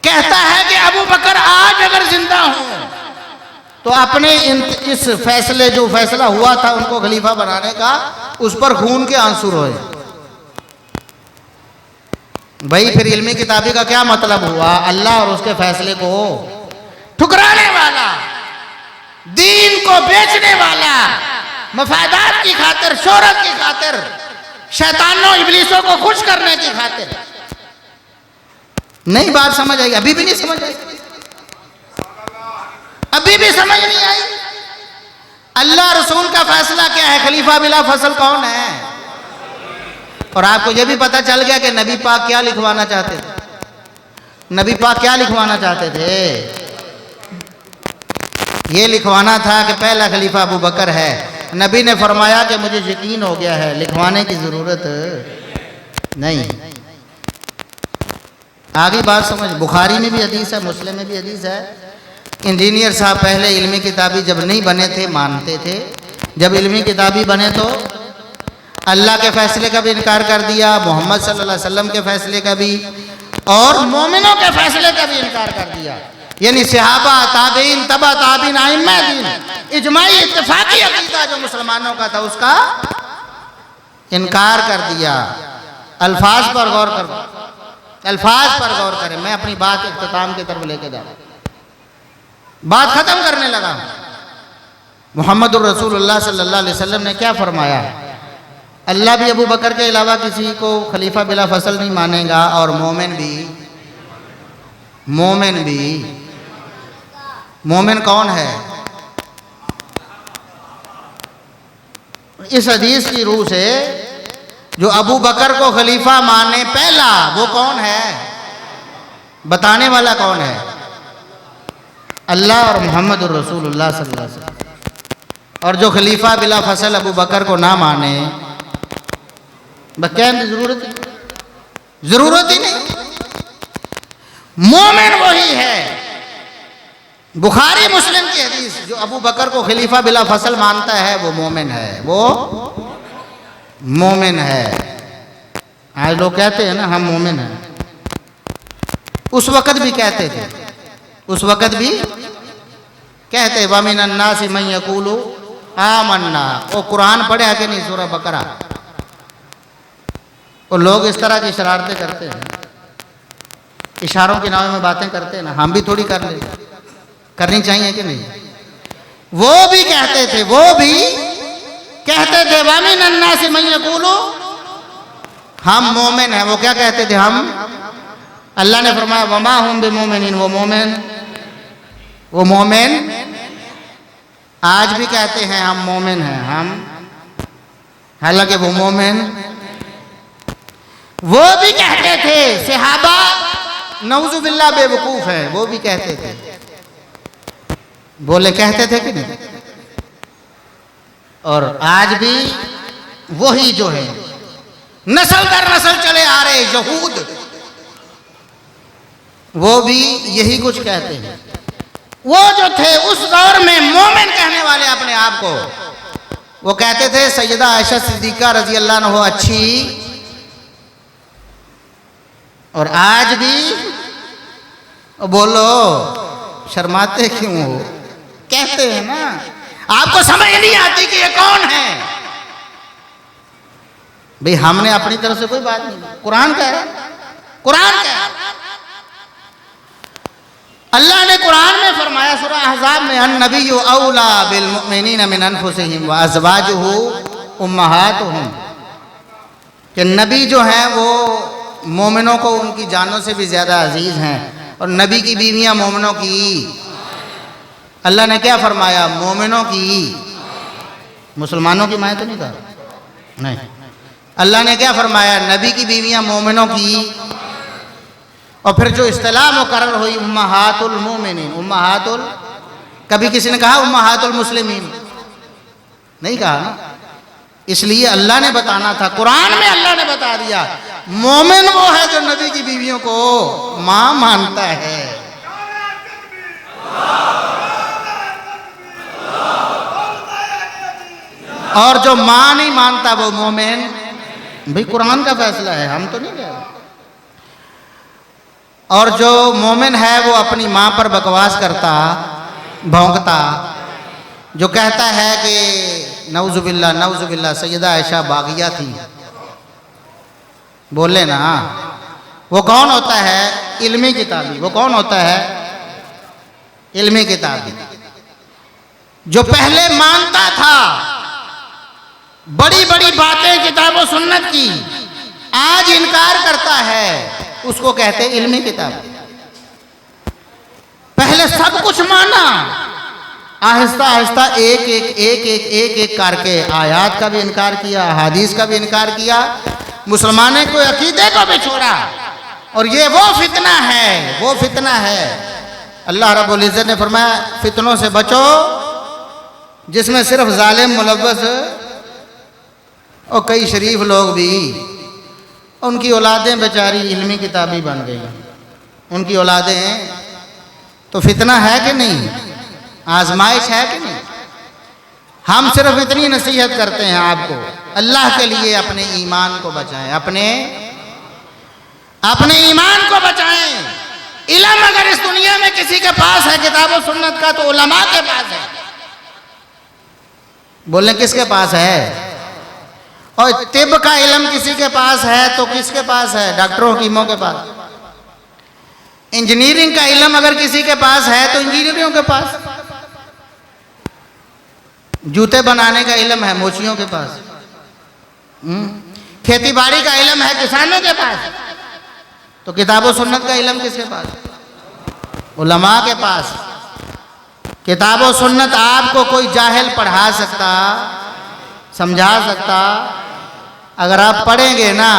कहता है कि अबू बकर आज अगर जिंदा हो तो अपने इस फैसले जो फैसला हुआ था उनको खलीफा बनाने का, उस पर खून के आंसू रोए। भाई फिर इल्मी किताबी का क्या मतलब हुआ? अल्लाह और उसके फैसले को ठुकराने वाला, दीन को बेचने वाला, मफादात की खातिर, शोहरत की खातिर शैतानों इब्लीसों को खुश करने की खातिर। नहीं बात समझ आई? अभी भी नहीं समझ आई? अभी भी समझ नहीं आई? अल्लाह रसूल का फैसला क्या है? खलीफा बिला फसल कौन है? और आपको यह भी पता चल गया कि नबी पाक क्या लिखवाना चाहते थे। नबी पाक क्या लिखवाना चाहते थे? ये लिखवाना था कि पहला खलीफा अबू बकर है। नबी ने फरमाया कि मुझे यकीन हो गया है, लिखवाने की जरूरत नहीं। आगे बात समझ। बुखारी में भी हदीस है, मुस्लिम में भी हदीस है। इंजीनियर साहब पहले इल्मी किताबी जब नहीं बने थे मानते थे, जब इल्मी किताबी बने तो अल्लाह के फैसले का भी इनकार कर दिया, मोहम्मद सल्लल्लाहु अलैहि वसल्लम के फैसले का भी, और मोमिनों के फैसले का भी इनकार कर दिया। यानी सहाबा, ताबीन, तबा ताबीन, आइम्मा दीन, इजमाई इत्तेफाकी अकीदा जो मुसलमानों का था उसका इनकार कर दिया। अल्फाज पर गौर कर, अल्फाज पर गौर करें। मैं अपनी बात इख्तिताम की तरफ लेके जा रहा हूं, बात खत्म करने लगा। मुहम्मदुर रसूलुल्लाह सल्लल्लाहु अलैहि वसल्लम ने क्या फरमाया? अल्लाह भी अबू बकर के अलावा किसी को खलीफा बिला फसल नहीं मानेगा, और मोमिन भी। मोमिन भी। मोमिन कौन है? इस हदीस की रूह से जो अबू बकर को खलीफा माने पहला, वो कौन है? बताने वाला कौन है? अल्लाह और मोहम्मदुर रसूलुल्लाह सल्लल्लाहु अलैहि वसल्लम। और जो खलीफा बिला फसल अबू बकर को ना माने, कहने की जरूरत ही नहीं। मोमिन वही है। बुखारी मुस्लिम की हदीस, जो अबू बकर को खलीफा बिला फसल मानता है वो मोमिन है, वो मोमिन है। आज लोग कहते हैं ना हम मोमिन हैं, उस वक़्त भी कहते थे, उस वक़्त भी कहते वमिन अन्नासी मन यक़ूलु आमन्ना। वो कुरान पढ़े कि नहीं? सूरह बकरा। और लोग इस तरह की शरारतें करते हैं, इशारों के नाम में बातें करते हैं ना, हम भी थोड़ी कर ले, करनी चाहिए कि नहीं? वो भी कहते थे, वो भी कहते थे वमिन अन्नासी मन यक़ूलु, हम मोमिन हैं। वो क्या कहते थे? हम। अल्लाह ने फरमाया वमा हुम बिमुमिनीन, वो मोमिन, वो मोमिन आज भी कहते हैं हम मोमिन हैं हम, हालांकि वो मोमिन। वो भी कहते थे सहाबा नऊजुबिल्लाह बेवकूफ है, वो भी कहते थे। बोले कहते थे कि नहीं? और आज भी वही जो है नस्ल दर नस्ल चले आ रहे यहूद, वो भी यही कुछ कहते हैं। वो जो थे उस दौर में मोमिन कहने वाले अपने आप को, वो कहते थे सैयदा आयशा सिद्दीका रजी अल्लाह अन्हा अच्छी। और आज भी बोलो शर्माते क्यों हो? कहते हैं ना। आपको समझ नहीं आती कि ये कौन है? भाई हमने अपनी तरफ से कोई बात नहीं, कुरान का है, कुरान का है। अल्लाह ने कुरान में फरमाया सूरह अहज़ाब में अन्नबिय्यु औला बिल मुमिनीना मिन अनफुसिहिम व अज़वाजुहु उम्महातुहुम, कि नबी जो हैं वो मोमिनों को उनकी जानों से भी ज़्यादा अजीज़ हैं, और नबी की बीवियां मोमिनों की। अल्लाह ने क्या फरमाया? मोमिनों की। मुसलमानों की माएँ तो नहीं कहा, नहीं। अल्लाह ने क्या फरमाया? नबी की बीवियां मोमिनों की। और फिर जो इस्तिलाह मुकर्रर हुई उम्महातुल मोमिनीन, उम्महातुल, कभी किसी ने कहा उम्महातुल मुस्लिमीन? नहीं कहा ना। इसलिए अल्लाह ने बताना था, कुरान में अल्लाह ने बता दिया मोमिन वो है जो नबी की बीवियों को मां मानता है। और जो मां नहीं मानता वो मोमिन। भाई कुरान का फैसला है, हम तो नहीं कह रहे। और जो मोमिन है वो अपनी मां पर बकवास करता, भौंकता, जो कहता है कि नऊजुबिल्लाह नऊजुबिल्लाह सैयदा आयशा बागिया थी, बोले ना, वो कौन होता है? इल्मी किताबी। वो कौन होता है? इल्मी किताबी, जो पहले मानता था बड़ी बड़ी बातें किताब सुन्नत की आज इनकार करता है, उसको कहते हैं इल्मी किताब। पहले सब कुछ माना, आहिस्ता आहिस्ता एक करके आयात का भी इनकार किया, हदीस का भी इनकार किया, मुसलमानों को अकीदे को भी छोड़ा। और ये वो फितना है, वो फितना है। अल्लाह रब्बुल इज़्ज़त ने फरमाया फितनों से बचो जिसमें सिर्फ जालिम मुलव्वस और कई शरीफ लोग भी, उनकी औलादें बेचारी इल्मी किताबी बन गई, उनकी औलादें। तो फितना है कि नहीं, आजमाइश है कि नहीं। हम सिर्फ इतनी नसीहत करते हैं आपको, अल्लाह के लिए अपने ईमान को बचाएं, अपने ईमान को बचाएं। इल्म अगर इस दुनिया में किसी के पास है किताब और सुन्नत का, तो उलमा के पास है। बोलने किसके पास है? और तिब का इल्म किसी के पास है तो किसके पास है? डॉक्टरों हकीमों के पास। इंजीनियरिंग का इल्म अगर किसी के पास है तो इंजीनियरों के पास। जूते बनाने का इल्म है मोचियों के पास। खेती बाड़ी का इल्म है किसानों के पास। तो किताब सुन्नत का इल्म किसके पास? उलमा के पास। किताब सुन्नत आपको कोई जाहिल पढ़ा सकता, समझा सकता। अगर आप पढ़ेंगे ना,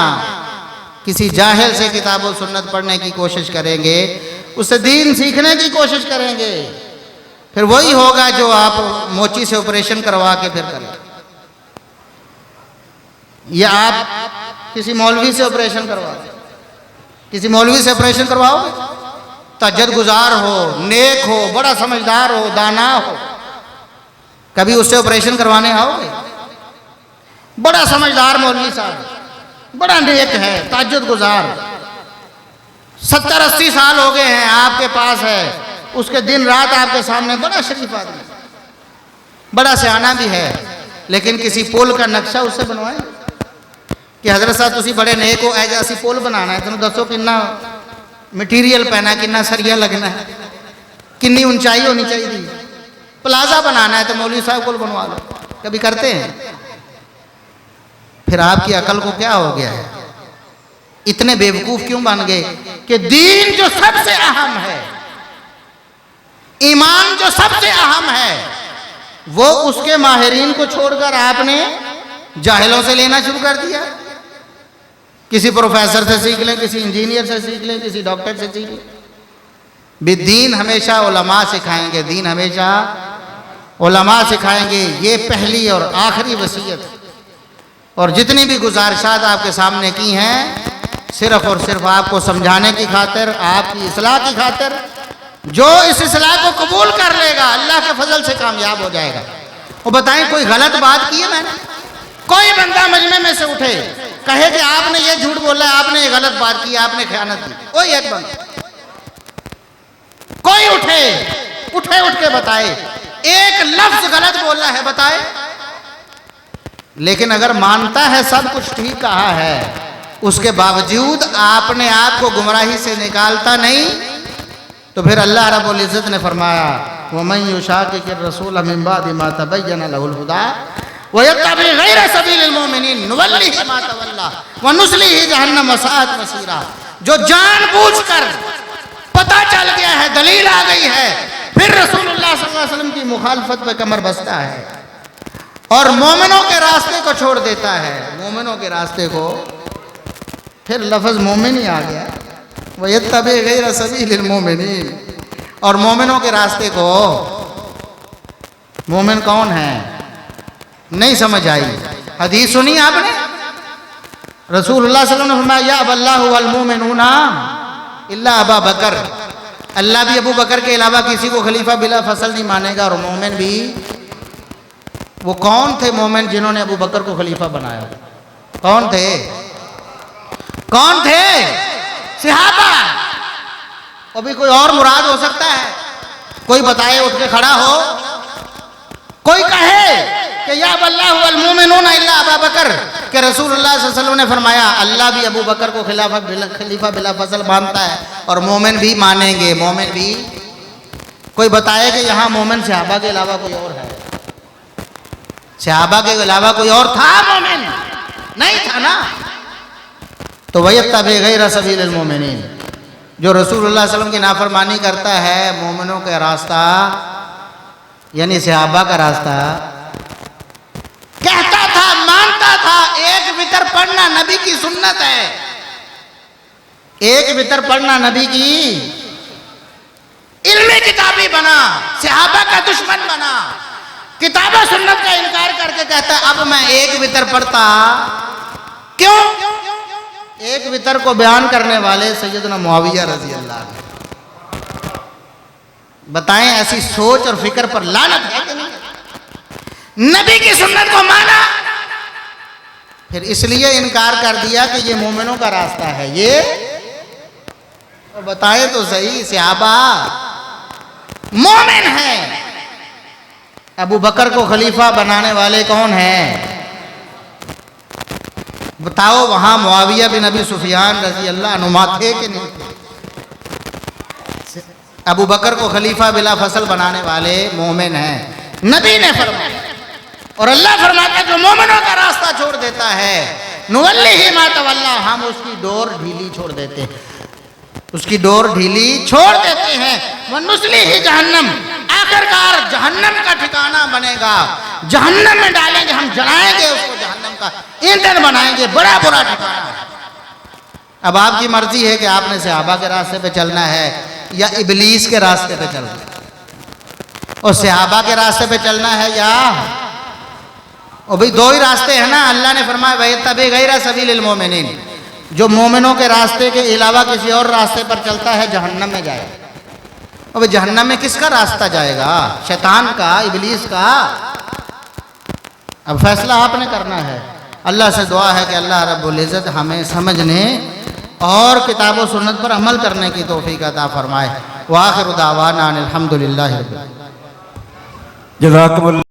किसी जाहिल से किताब सुन्नत पढ़ने की कोशिश करेंगे, उससे दीन सीखने की कोशिश करेंगे, फिर वही होगा जो आप मोची से ऑपरेशन करवा के फिर करें। या आप किसी मौलवी से ऑपरेशन करवा, किसी मौलवी से ऑपरेशन करवाओगे, तजद गुजार हो, नेक हो, बड़ा समझदार हो, दाना हो, कभी उससे ऑपरेशन करवाने आओगे? बड़ा समझदार मौलवी साहब, बड़ा नेक है, तजद गुजार, 70-80 साल हो गए हैं आपके पास है, उसके दिन रात आपके सामने, बड़ा शरीफ आदमी, बड़ा सियाना भी है, लेकिन किसी पुल का नक्शा उससे बनवाए कि हजरत साहब तुसी बड़े नेक हो, ऐसा असी पुल बनाना है, तुम दसो कितना मटीरियल पैना, कितना सरिया लगना है, कितनी ऊंचाई होनी चाहिए, प्लाजा बनाना है तो मौलवी साहब पुल बनवा लो। कभी करते हैं? फिर आपकी अकल को क्या हो गया है? इतने बेवकूफ क्यों बन गए कि दीन जो सबसे अहम है, ईमान जो सबसे अहम है, वो उसके माहिरीन को छोड़कर आपने जाहिलों से लेना शुरू कर दिया। किसी प्रोफेसर से सीख लें, किसी इंजीनियर से सीख लें, किसी डॉक्टर से सीख लें। दीन हमेशा उलमा सिखाएंगे, दीन हमेशा उलमा सिखाएंगे। ये पहली और आखिरी वसीयत और जितनी भी गुजारिशात आपके सामने की हैं, सिर्फ और सिर्फ आपको समझाने की खातिर, आपकी इस्लाह की खातिर। जो इस इस्लाह को कबूल कर लेगा अल्लाह के फजल से कामयाब हो जाएगा। और बताएं कोई गलत बात की है मैंने? कोई बंदा मजमे में से उठे कहे कि आपने ये झूठ बोला, आपने ये गलत बात की, आपने खयानत की, कोई एक बंदा, कोई उठे उठ के बताए एक लफ्ज गलत बोला है, बताए। लेकिन अगर मानता है सब कुछ ठीक कहा है, उसके बावजूद आपने आप को गुमराही से निकालता नहीं, तो फिर अल्लाह रब्बुल इज़्ज़त ने फरमाया वमन युशाकिकिर रसूल मिन बादि मा तबय्यन लहुल हुदा व यत्तबि गैर सबीलिल मुमिनीन नुवल्लिहि मा तवल्ला व नुस्लिहि जहन्नम वसाअत मसीरा। जो जानबूझकर पता चल गया है, दलील आ गई है, फिर रसूलुल्लाह सल्लल्लाहु अलैहि वसल्लम की मुखालफत पे कमर बसता है और मोमिनों के रास्ते को छोड़ देता है, मोमिनों के रास्ते को, फिर लफ्ज़ मोमिन ही आ गया, वह यत्तबि गैर सबीलिल मोमिनीन, और मोमिनों के रास्ते को। मोमिन कौन है? नहीं समझ आई। हदीस सुनी आपने? रसूलुल्लाह सल्लल्लाहु अलैहि वसल्लम ने फरमाया या अबल्लाहु वल मुमिनूना इल्ला अबा बकर, अल्लाह भी अबू बकर के अलावा किसी को खलीफा बिला फसल नहीं मानेगा। और मोमिन भी, वो कौन थे मोमिन जिन्होंने अबू बकर को खलीफा बनाया? कौन थे? कौन थे? सहाबा। और भी कोई और मुराद हो सकता है? कोई बताए, उठ के खड़ा हो, कोई कहे कि या अल्लाह वल मुमिनूना इल्ला अबा बकर, कि रसूलुल्लाह सल्लल्लाहु अलैहि वसल्लम ने फरमाया अल्लाह भी अबू बकर को खलीफा बिला फसल मानता है और मोमिन भी मानेंगे। मोमिन भी, कोई बताए कि यहाँ मोमिन सहाबा के अलावा कोई और है? सहाबा के अलावा कोई और था मोमिन? नहीं था ना। तो वयत्तबि गैर सबीलिल मोमिनीन, जो रसूलुल्लाह सल्लल्लाहु अलैहि वसल्लम की नाफरमानी करता है, मोमिनों का रास्ता यानी सहाबा का रास्ता, कहता था, मानता था एक वितर पढ़ना नबी की सुन्नत है, एक वितर पढ़ना नबी की, इल्मी किताबी बना, सहाबा का दुश्मन बना, किताबा सुन्नत का इनकार करके कहता है अब मैं एक वितर पढ़ता। क्यों? एक वितर को बयान करने वाले सैयदना मुआविया रजी अल्लाह अन्हु। बताएं ऐसी सोच और फिक्र पर लानत है कि नहीं? नबी की सुन्नत को माना, फिर इसलिए इनकार कर दिया कि ये मोमिनों का रास्ता है। ये तो बताएं तो सही, सहाबा मोमिन है। अबू बकर को खलीफा बनाने वाले कौन हैं? बताओ, वहां मुआविया बिन अबी सुफियान रजी अल्लाह अनुमा थे कि नहीं थे? अबू बकर को खलीफा बिला फसल बनाने वाले मोमिन हैं, नबी ने फरमाया। और अल्लाह फरमाता जो मोमिनों का रास्ता छोड़ देता है, नुवल्लिही मा तवल्ला, हम उसकी डोर ढीली छोड़ देते हैं, उसकी डोर ढीली छोड़ देते हैं। वनुस्लिही जहन्नम, आखिरकार जहन्नम का ठिकाना बनेगा, जहन्नम में डालेंगे, हम जलाएंगे उसको, जहन्नम का ईंधन बनाएंगे, बड़ा बुरा ठिकाना। अब आपकी मर्जी है कि आपने सहाबा के रास्ते पे चलना है या इबलीस के रास्ते पे चलना है, और सहाबा के रास्ते पे चलना है या, और भाई दो ही रास्ते हैं ना। अल्लाह ने फरमाया वयत्तबि गैर सबीलिल मोमिनीन, जो मोमिनों के रास्ते के अलावा किसी और रास्ते पर चलता है जहन्नम में जाएगा। अब जहन्नम में किसका रास्ता जाएगा? शैतान का, इबलीस का? अब फैसला आपने करना है। अल्लाह से दुआ है कि अल्लाह रब्बुल इज़्ज़त हमें समझने और किताब व सुन्नत पर अमल करने की तौफीक अता फरमाए। व आखिरु दावाना अनिल हम्दुलिल्लाहि रब्बिल आलमीन। जज़ाकुमुल्लाह।